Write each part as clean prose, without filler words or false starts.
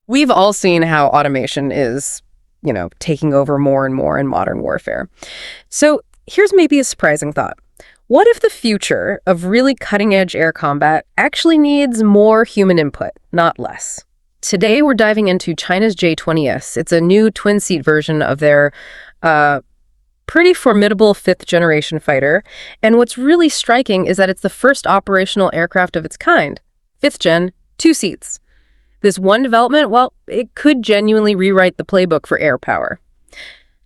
We've all seen how automation is, taking over more and more in modern warfare. So here's maybe a surprising thought. What if the future of really cutting-edge air combat actually needs more human input, not less? Today, we're diving into China's J-20S. It's a new twin-seat version of their pretty formidable fifth-generation fighter. And what's really striking is that it's the first operational aircraft of its kind. Fifth gen, 2 seats. This one development, well, it could genuinely rewrite the playbook for air power.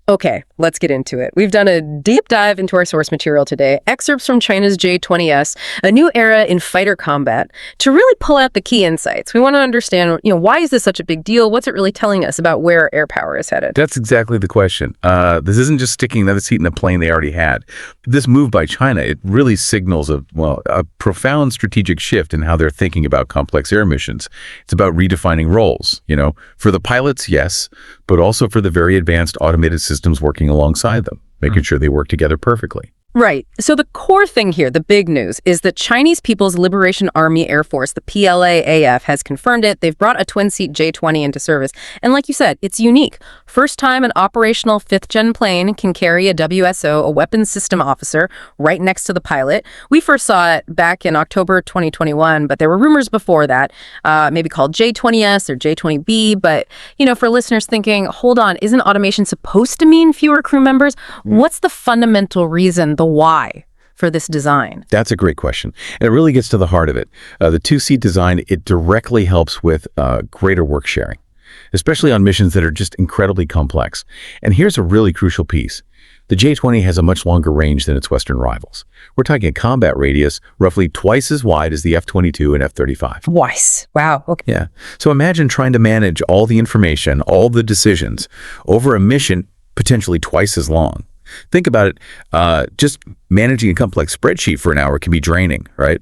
Okay, let's get into it. We've done a deep dive into our source material today, excerpts from China's J-20S, a new era in fighter combat, to really pull out the key insights. We want to understand, why is this such a big deal? What's it really telling us about where air power is headed? That's exactly the question. This isn't just sticking another seat in a plane they already had. This move by China, it really signals a profound strategic shift in how they're thinking about complex air missions. It's about redefining roles, for the pilots, yes, but also for the very advanced automated systems working alongside them, making sure they work together perfectly. Right. So the core thing here, the big news, is that Chinese People's Liberation Army Air Force, the PLA-AF, has confirmed it. They've brought a twin-seat J-20 into service. And like you said, it's unique. First time an operational fifth-gen plane can carry a WSO, a weapons system officer, right next to the pilot. We first saw it back in October 2021, but there were rumors before that, maybe called J-20S or J-20B. But, for listeners thinking, hold on, isn't automation supposed to mean fewer crew members? What's the fundamental reason, the why for this design? That's a great question. And it really gets to the heart of it. The two-seat design, it directly helps with greater work sharing, especially on missions that are just incredibly complex. And here's a really crucial piece. The J-20 has a much longer range than its Western rivals. We're talking a combat radius roughly twice as wide as the F-22 and F-35. Twice. Wow. Okay. Yeah. So imagine trying to manage all the information, all the decisions over a mission potentially twice as long. Think about it, just managing a complex spreadsheet for an hour can be draining, right?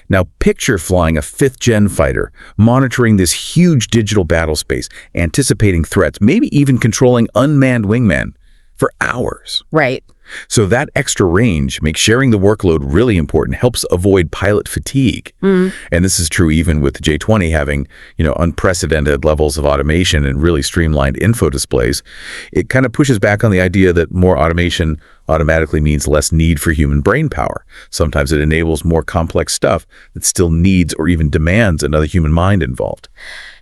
Now picture flying a fifth-gen fighter, monitoring this huge digital battle space, anticipating threats, maybe even controlling unmanned wingmen for hours. Right. So that extra range makes sharing the workload really important, helps avoid pilot fatigue. And this is true even with the J-20 having, unprecedented levels of automation and really streamlined info displays. It kind of pushes back on the idea that more automation automatically means less need for human brain power. Sometimes it enables more complex stuff that still needs or even demands another human mind involved.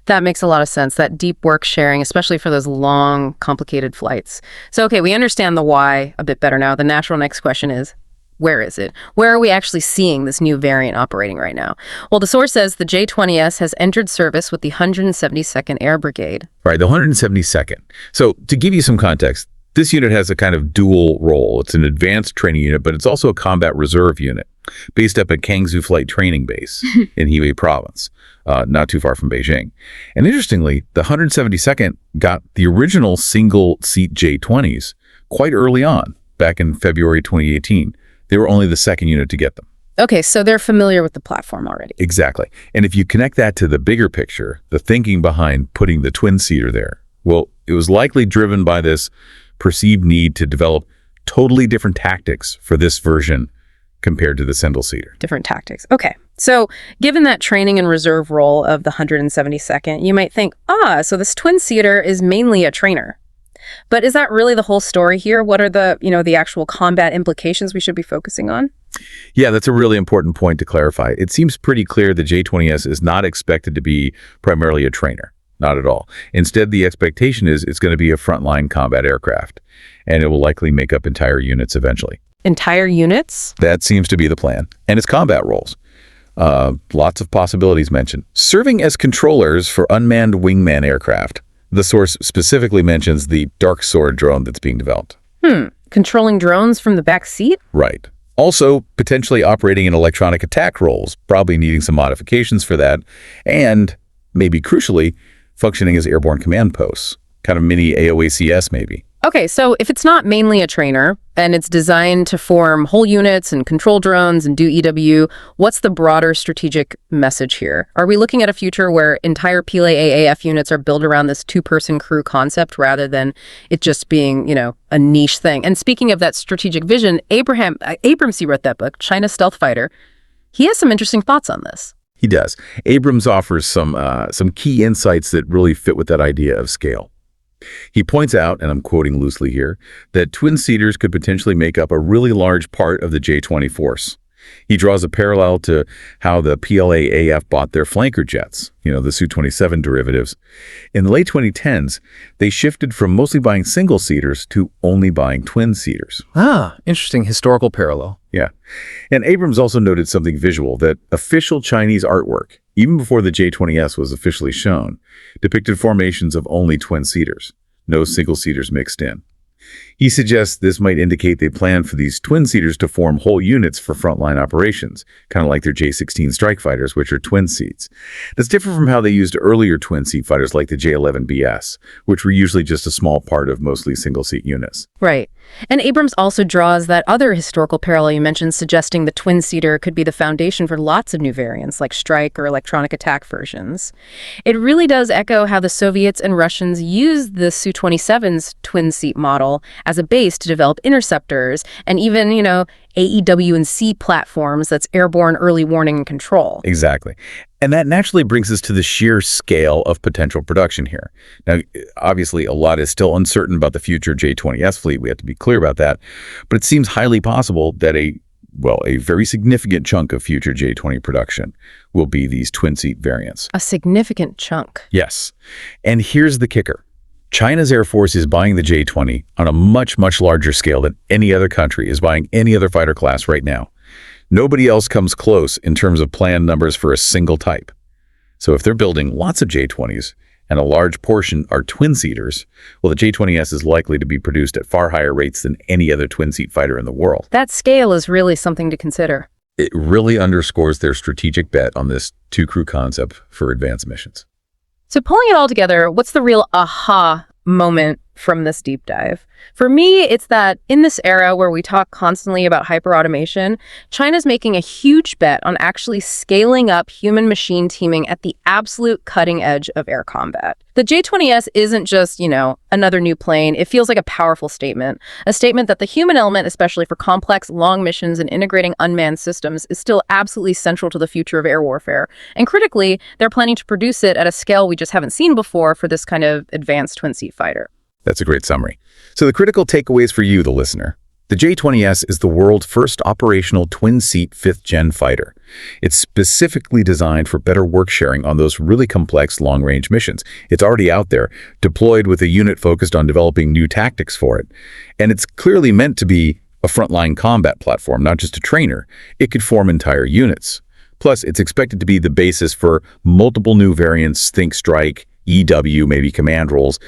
That makes a lot of sense, that deep work sharing, especially for those long, complicated flights. So, okay, we understand the why a bit better now. The natural next question is, where is it? Where are we actually seeing this new variant operating right now? Well, the source says the J-20S has entered service with the 172nd Air Brigade. Right, the 172nd. So, to give you some context, this unit has a kind of dual role. It's an advanced training unit, but it's also a combat reserve unit based up at Kangzhou Flight Training Base in Hebei Province, not too far from Beijing. And interestingly, the 172nd got the original single-seat J-20s quite early on, back in February 2018. They were only the second unit to get them. Okay, so they're familiar with the platform already. Exactly. And if you connect that to the bigger picture, the thinking behind putting the twin-seater there, well, it was likely driven by this perceived need to develop totally different tactics for this version compared to the single-seater. Different tactics. Okay. So given that training and reserve role of the 172nd, you might think, so this twin-seater is mainly a trainer. But is that really the whole story here? What are the, the actual combat implications we should be focusing on? Yeah, that's a really important point to clarify. It seems pretty clear the J-20S is not expected to be primarily a trainer. Not at all. Instead, the expectation is it's going to be a frontline combat aircraft, and it will likely make up entire units eventually. Entire units? That seems to be the plan. And it's combat roles. Lots of possibilities mentioned. Serving as controllers for unmanned wingman aircraft. The source specifically mentions the Dark Sword drone that's being developed. Controlling drones from the back seat? Right. Also, potentially operating in electronic attack roles, probably needing some modifications for that. And, maybe crucially, functioning as airborne command posts. Kind of mini AOACS, maybe. Okay, so if it's not mainly a trainer, and it's designed to form whole units and control drones and do EW, what's the broader strategic message here? Are we looking at a future where entire PLA-AF units are built around this two-person crew concept rather than it just being, a niche thing? And speaking of that strategic vision, Abrams, he wrote that book, China Stealth Fighter. He has some interesting thoughts on this. He does. Abrams offers some key insights that really fit with that idea of scale. He points out, and I'm quoting loosely here, that twin-seaters could potentially make up a really large part of the J-20 force. He draws a parallel to how the PLA-AF bought their flanker jets, the Su-27 derivatives. In the late 2010s, they shifted from mostly buying single-seaters to only buying twin-seaters. Ah, interesting historical parallel. Yeah. And Abrams also noted something visual, that official Chinese artwork, even before the J-20S was officially shown, depicted formations of only twin-seaters, no single-seaters mixed in. He suggests this might indicate they plan for these twin-seaters to form whole units for frontline operations, kind of like their J-16 strike fighters, which are twin seats. That's different from how they used earlier twin-seat fighters like the J-11BS, which were usually just a small part of mostly single-seat units. Right. And Abrams also draws that other historical parallel you mentioned, suggesting the twin-seater could be the foundation for lots of new variants, like strike or electronic attack versions. It really does echo how the Soviets and Russians used the Su-27's twin-seat model as a base to develop interceptors and even, AEW&C platforms, that's airborne early warning and control. Exactly. And that naturally brings us to the sheer scale of potential production here. Now, obviously, a lot is still uncertain about the future J-20S fleet. We have to be clear about that. But it seems highly possible that a very significant chunk of future J-20 production will be these twin-seat variants. A significant chunk. Yes. And here's the kicker. China's Air Force is buying the J-20 on a much, much larger scale than any other country is buying any other fighter class right now. Nobody else comes close in terms of planned numbers for a single type. So if they're building lots of J-20s and a large portion are twin-seaters, well, the J-20S is likely to be produced at far higher rates than any other twin-seat fighter in the world. That scale is really something to consider. It really underscores their strategic bet on this two-crew concept for advanced missions. So pulling it all together, what's the real aha moment from this deep dive? For me, it's that in this era where we talk constantly about hyperautomation, China's making a huge bet on actually scaling up human-machine teaming at the absolute cutting edge of air combat. The J-20S isn't just, another new plane. It feels like a powerful statement, a statement that the human element, especially for complex, long missions and integrating unmanned systems, is still absolutely central to the future of air warfare. And critically, they're planning to produce it at a scale we just haven't seen before for this kind of advanced twin-seat fighter. That's a great summary. So the critical takeaways for you, the listener. The J-20S is the world's first operational twin-seat 5th-gen fighter. It's specifically designed for better work sharing on those really complex long-range missions. It's already out there, deployed with a unit focused on developing new tactics for it. And it's clearly meant to be a frontline combat platform, not just a trainer. It could form entire units. Plus, it's expected to be the basis for multiple new variants, think strike, EW, maybe command roles,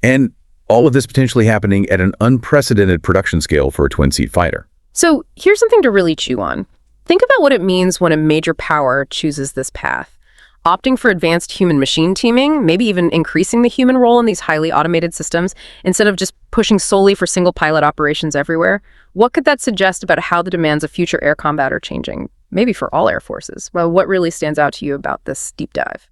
and all of this potentially happening at an unprecedented production scale for a twin-seat fighter. So here's something to really chew on. Think about what it means when a major power chooses this path. Opting for advanced human-machine teaming, maybe even increasing the human role in these highly automated systems, instead of just pushing solely for single-pilot operations everywhere. What could that suggest about how the demands of future air combat are changing? Maybe for all air forces. Well, what really stands out to you about this deep dive?